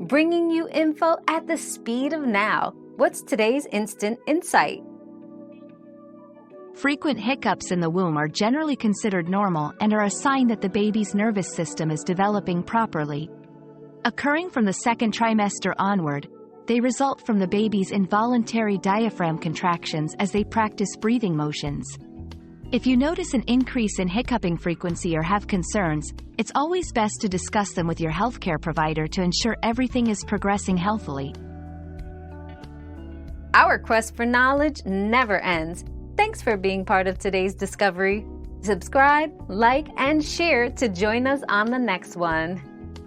bringing you info at the speed of now. What's today's instant insight? Frequent hiccups in the womb are generally considered normal and are a sign that the baby's nervous system is developing properly. Occurring from the second trimester onward, they result from the baby's involuntary diaphragm contractions as they practice breathing motions. If you notice an increase in hiccuping frequency or have concerns, it's always best to discuss them with your healthcare provider to ensure everything is progressing healthily. Our quest for knowledge never ends. Thanks for being part of today's discovery. Subscribe, like, and share to join us on the next one.